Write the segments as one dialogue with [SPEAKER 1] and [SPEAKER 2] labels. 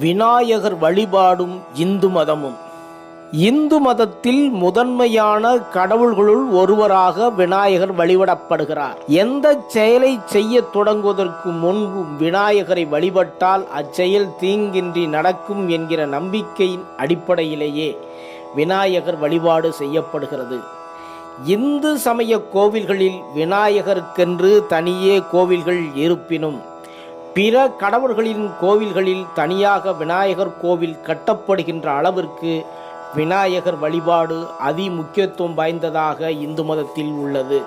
[SPEAKER 1] விநாயகர் வழிபாடும் இந்து மதமும். இந்து மதத்தில் முதன்மையான கடவுள்களுள் ஒருவராக விநாயகர் வழிபடப்படுகிறார். எந்த செயலை செய்ய தொடங்குவதற்கு முன்பு விநாயகரை வழிபட்டால் அச்செயல் தீங்கின்றி நடக்கும் என்கிற நம்பிக்கையின் அடிப்படையிலேயே விநாயகர் வழிபாடு செய்யப்படுகிறது. இந்து சமய கோவில்களில் விநாயகருக்கென்று தனியே கோவில்கள் இருப்பினும் பிற கடவுள்களின் கோவில்களில் தனியாக விநாயகர் கோவில் கட்டப்படுகின்ற அளவிற்கு விநாயகர் வழிபாடு அதி முக்கியத்துவம் வாய்ந்ததாக இந்து மதத்தில் உள்ளது.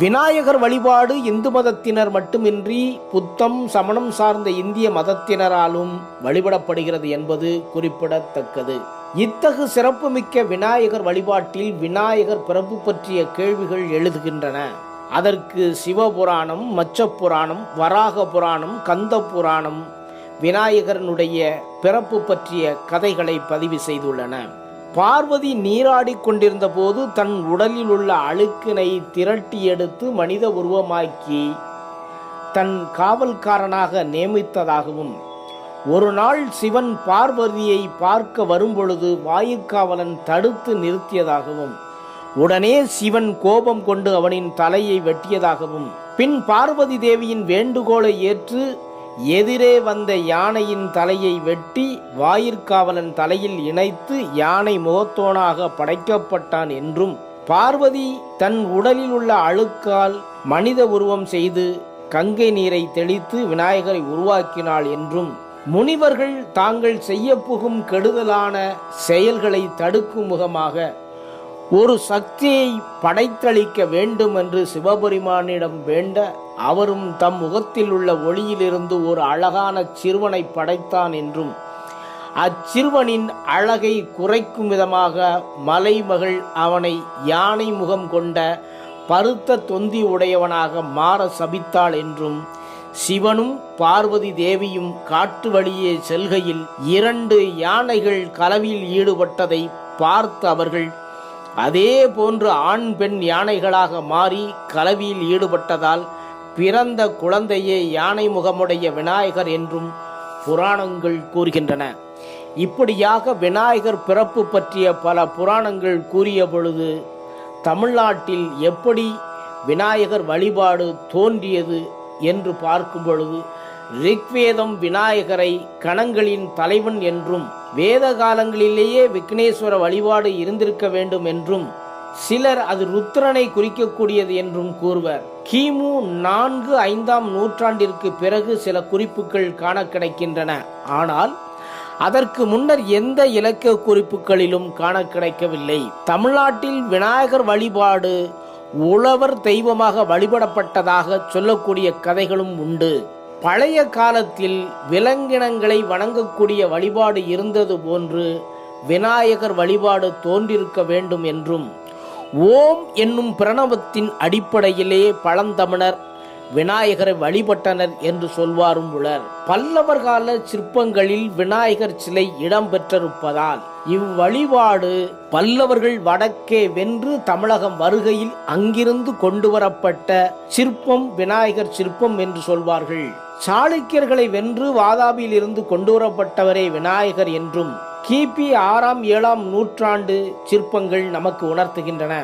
[SPEAKER 1] விநாயகர் வழிபாடு இந்து மதத்தினர் மட்டுமின்றி புத்தம் சமணம் சார்ந்த இந்திய மதத்தினராலும் வழிபடப்படுகிறது என்பது குறிப்பிடத்தக்கது. இத்தகு சிறப்புமிக்க விநாயகர் வழிபாட்டில் விநாயகர் பிறப்பு பற்றிய கேள்விகள் எழுதுகின்றன. அதற்கு சிவபுராணம், மச்ச புராணம், வராக புராணம், கந்த புராணம் விநாயகரனுடைய பிறப்பு பற்றிய கதைகளை பதிவு செய்துள்ளன. பார்வதி நீராடி கொண்டிருந்த போது தன் உடலில் உள்ள அழுக்கினை திரட்டி எடுத்து மனித உருவமாக்கி தன் காவல்காரனாக நியமித்ததாகவும், ஒரு நாள் சிவன் பார்வதியை பார்க்க வரும்பொழுது வாயிற்காவலன் தடுத்து நிறுத்தியதாகவும், உடனே சிவன் கோபம் கொண்டு அவனின் தலையை வெட்டியதாகவும், பின் பார்வதி தேவியின் வேண்டுகோளை ஏற்று எதிரே வந்த யானையின் தலையை வெட்டி வாயிற்காவலன் தலையில் இணைத்து யானை முகத்தோனாக படைக்கப்பட்டான் என்றும், பார்வதி தன் உடலில் உள்ள அழுக்கால் மனித உருவம் செய்து கங்கை நீரை தெளித்து விநாயகரை உருவாக்கினாள் என்றும், முனிவர்கள் தாங்கள் செய்ய புகும் கெடுதலான செயல்களை தடுக்கும் முகமாக ஒரு சக்தியை படைத்தளிக்க வேண்டும் என்று சிவபெருமானிடம் வேண்ட, அவரும் தம் முகத்தில் உள்ள ஒளியிலிருந்து ஒரு அழகான சிறுவனை படைத்தான் என்றும், அச்சிறுவனின் அழகை குறைக்கும் விதமாக மலைமகள் அவனை யானை முகம் கொண்ட பருத்த தொந்தி உடையவனாக மாற சபித்தாள் என்றும், சிவனும் பார்வதி தேவியும் காட்டு வழியே செல்கையில் 2 யானைகள் கலவியில் ஈடுபட்டதை பார்த்து அவர்கள் அதே போன்று ஆண் பெண் யானைகளாக மாறி கலவியில் ஈடுபட்டதால் பிறந்த குழந்தையே யானை முகமுடைய விநாயகர் என்றும் புராணங்கள் கூறுகின்றன. இப்படியாக விநாயகர் பிறப்பு பற்றிய பல புராணங்கள் கூறிய பொழுது தமிழ்நாட்டில் எப்படி விநாயகர் வழிபாடு தோன்றியது என்று பார்க்கும் பொழுது, ரிக்வேதம் விநாயகரை கணங்களின் தலைவன் என்றும், வேத காலங்களிலேயே விக்னேஸ்வர வழிபாடு இருந்திருக்க வேண்டும் என்றும், சிலர் அது ருத்ரனை குறிக்கக்கூடியது என்றும் கூறுவர். கிமு 4-5ஆம் நூற்றாண்டிற்கு பிறகு சில குறிப்புகள் காண கிடைக்கின்றன. ஆனால் அதற்கு முன்னர் எந்த இலக்கிய குறிப்புகளிலும் காண கிடைக்கவில்லை. தமிழ்நாட்டில் விநாயகர் வழிபாடு உழவர் தெய்வமாக வழிபடப்பட்டதாக சொல்லக்கூடிய கதைகளும் உண்டு. பழைய காலத்தில் விலங்கினங்களை வணங்கக்கூடிய வழிபாடு இருந்தது போன்று விநாயகர் வழிபாடு தோன்றிருக்க வேண்டும் என்றும், ஓம் என்னும் பிரணவத்தின் அடிப்படையிலே பழந்தமிழர் விநாயகரை வழிபட்டனர் என்று சொல்வாரும் உளர். பல்லவர் கால சிற்பங்களில் விநாயகர் சிலை இடம்பெற்றிருப்பதால் இவ்வழிபாடு பல்லவர்கள் வடக்கே வென்று தமிழகம் வருகையில் அங்கிருந்து கொண்டு வரப்பட்ட சிற்பம் விநாயகர் சிற்பம் என்று சொல்வார்கள். சாளுக்கியர்களை வென்று வாதாபியில் இருந்து கொண்டு வரப்பட்டவரே விநாயகர் என்றும் கிபி 6ஆம்-7ஆம் நூற்றாண்டு சிற்பங்கள் நமக்கு உணர்த்துகின்றன.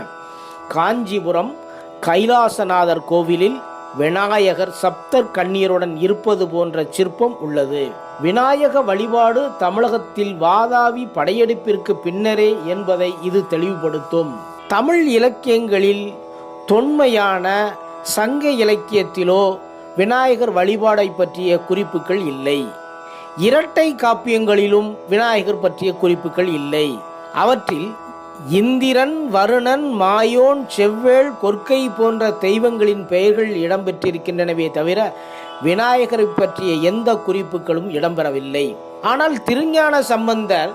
[SPEAKER 1] காஞ்சிபுரம் கைலாசநாதர் கோவிலில் விநாயகர் சப்தர் கண்ணீருடன் இருப்பது போன்ற சிற்பம் உள்ளது. விநாயக வழிபாடு தமிழகத்தில் வாதாபி படையெடுப்பிற்கு பின்னரே என்பதை இது தெளிவுபடுத்தும். தமிழ் இலக்கியங்களில் தொன்மையான சங்க இலக்கியத்திலோ விநாயகர் வழிபாடை பற்றிய குறிப்புகள் இல்லை. இரட்டை காப்பியங்களிலும் விநாயகர் பற்றிய குறிப்புகள் இல்லை. அவற்றில் இந்திரன், வருணன், மாயோன், செவ்வேள், கொற்கை போன்ற தெய்வங்களின் பெயர்கள் இடம்பெற்றிருக்கின்றனவே தவிர விநாயகரை பற்றிய எந்த குறிப்புகளும் இடம்பெறவில்லை. ஆனால் திருஞான சம்பந்தர்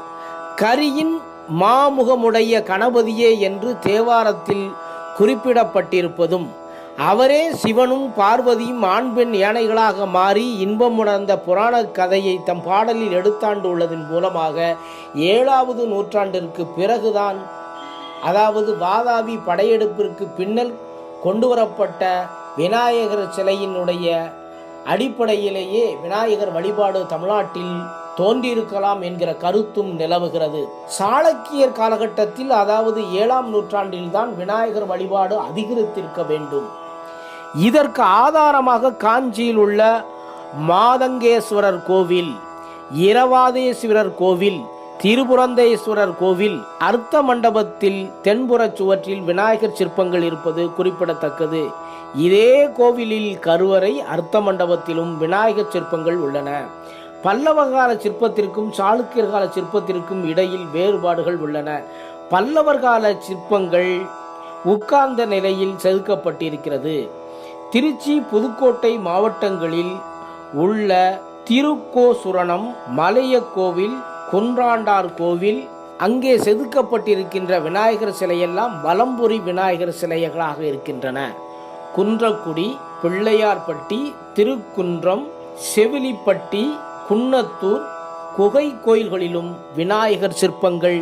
[SPEAKER 1] கரியின் மாமுகமுடைய கணபதியே என்று தேவாரத்தில் குறிப்பிடப்பட்டிருப்பதும், அவரே சிவனும் பார்வதியும் ஆண் பெண் யானைகளாக மாறி இன்பமுணர்ந்த புராண கதையை தம் பாடலில் எடுத்தாண்டு உள்ளதன் மூலமாக 7வது நூற்றாண்டிற்கு பிறகுதான், அதாவது வாதாபி படையெடுப்பிற்கு பின்னர் கொண்டு வரப்பட்ட விநாயகர் சிலையினுடைய அடிப்படையிலேயே விநாயகர் வழிபாடு தமிழ்நாட்டில் தோன்றியிருக்கலாம் என்கிற கருத்தும் நிலவுகிறது. சாளுக்கியர் காலகட்டத்தில், அதாவது 7ஆம் நூற்றாண்டில் தான் விநாயகர் வழிபாடு அதிகரித்திருக்க வேண்டும். இதற்கு ஆதாரமாக காஞ்சியில் உள்ள மாதங்கேஸ்வரர் கோவில், இரவாதேஸ்வரர் கோவில், திருபுரந்தேஸ்வரர் கோவில், அர்த்த மண்டபத்தில் தென்புற சுவற்றில் விநாயகர் சிற்பங்கள் இருப்பது குறிப்பிடத்தக்கது. இதே கோவிலில் கருவறை, அர்த்த மண்டபத்திலும் விநாயகர் சிற்பங்கள் உள்ளன. பல்லவகால சிற்பத்திற்கும் சாளுக்கியர் கால சிற்பத்திற்கும் இடையில் வேறுபாடுகள் உள்ளன. பல்லவர் கால சிற்பங்கள் உட்கார்ந்த நிலையில் செதுக்கப்பட்டிருக்கிறது. திருச்சி, புதுக்கோட்டை மாவட்டங்களில் உள்ள திருக்கோசுரணம், மலைய கோவில், குன்றாண்டார் கோவில், அங்கே செதுக்கப்பட்டிருக்கின்ற விநாயகர் சிலையெல்லாம் வலம்புரி விநாயகர் சிலைகளாக இருக்கின்றன. குன்றக்குடி, பிள்ளையார்பட்டி, திருக்குன்றம், செவிலிப்பட்டி, குன்னத்தூர் குகை கோயில்களிலும் விநாயகர் சிற்பங்கள்,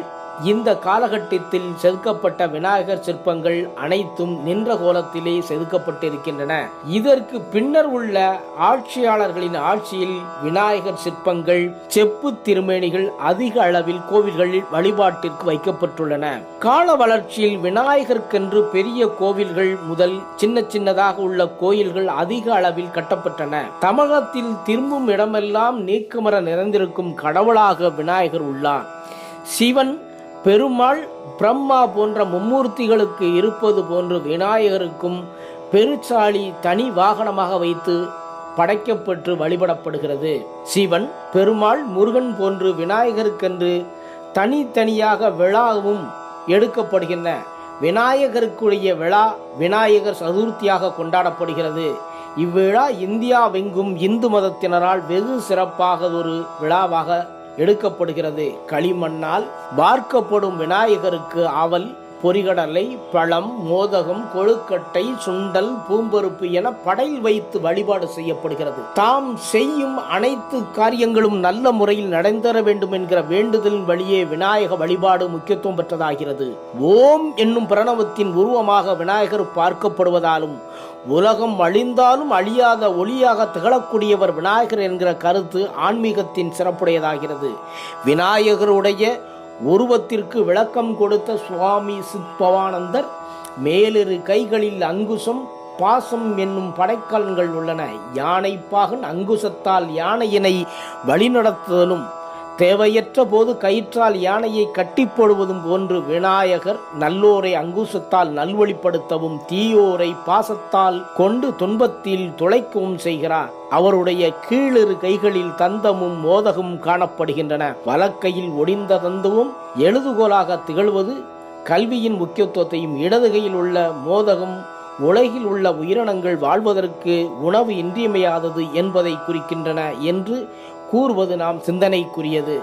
[SPEAKER 1] இந்த காலகட்டத்தில் செதுக்கப்பட்ட விநாயகர் சிற்பங்கள் அனைத்தும் நின்ற கோலத்திலே செதுக்கப்பட்டிருக்கின்றன. இதற்கு பின்னர் உள்ள ஆட்சியாளர்களின் ஆட்சியில் விநாயகர் சிற்பங்கள், செப்பு திருமேனிகள் அதிக அளவில் கோவில்களில் வழிபாட்டிற்கு வைக்கப்பட்டுள்ளன. கால வளர்ச்சியில் விநாயகருக்கென்று பெரிய கோவில்கள் முதல் சின்ன சின்னதாக உள்ள கோயில்கள் அதிக அளவில் கட்டப்பட்டன. தமிழகத்தில் திரும்பும் இடமெல்லாம் நீக்கமர நிறைந்திருக்கும் கடவுளாக விநாயகர் உள்ளார். சிவன், பெருமாள், பிரம்மா போன்ற மும்மூர்த்திகளுக்கு இருப்பது போன்று விநாயகருக்கும் பெருச்சாளி தனி வாகனமாக வைத்து படைக்கப்பட்டு வழிபடப்படுகிறது. சிவன், பெருமாள், முருகன் போன்று விநாயகருக்கென்று தனித்தனியாக விழாவும் எடுக்கப்படுகின்றன. விநாயகருக்குரிய விழா விநாயகர் சதுர்த்தியாக கொண்டாடப்படுகிறது. இவ்விழா இந்தியாவெங்கும் இந்து மதத்தினரால் வெகு சிறப்பாக ஒரு விழாவாக எடுக்கப்படுகிறது. களிமண்ணால் வார்க்கப்படும் விநாயகருக்கு அவல், பொரிகடலை, பழம், மோதகம், கொழுக்கட்டை, சுண்டல், பூம்பருப்பு என படையில் வைத்து வழிபாடு செய்யப்படுகிறது. தாம் செய்யும் அனைத்து காரியங்களும் நல்ல முறையில் நடந்தர வேண்டும் என்கிற வேண்டுதலின் வழியே விநாயக வழிபாடு முக்கியத்துவம் பெற்றதாகிறது. ஓம் என்னும் பிரணவத்தின் உருவமாக விநாயகர் பார்க்கப்படுவதாலும் உலகம் அழிந்தாலும் அழியாத ஒளியாக திகழக்கூடியவர் விநாயகர் என்கிற கருத்து ஆன்மீகத்தின் சிறப்புடையதாகிறது. விநாயகருடைய உருவத்திற்கு விளக்கம் கொடுத்த சுவாமி சித்பவானந்தர், மேலிரு கைகளில் அங்குசம், பாசம் என்னும் படைக்கலன்கள் உள்ளன. யானை பாகன் அங்குசத்தால் யானையினை வழிநடத்துதலும், தேவையற்ற போது கயிற்றால் யானையை கட்டி போடுவதும் போன்று விநாயகர் நல்லோரை அங்குசத்தால் நல்வழிப்படுத்தவும், தீயோரை பாசத்தால் கொண்டு துன்பத்தில் துளைக்கவும் செய்கிறார். அவருடைய கீழிரு கைகளில் தந்தமும் மோதகமும் காணப்படுகின்றன. வலக்கையில் ஒடிந்த தந்துவும் எழுதுகோலாக திகழ்வது கல்வியின் முக்கியத்துவத்தையும், இடதுகையில் உள்ள மோதகம் உலகில் உள்ள உயிரினங்கள் வாழ்வதற்கு உணவு இன்றியமையாதது என்பதை குறிக்கின்றன என்று கூறுவது நாம் சிந்தனைக்குரியது.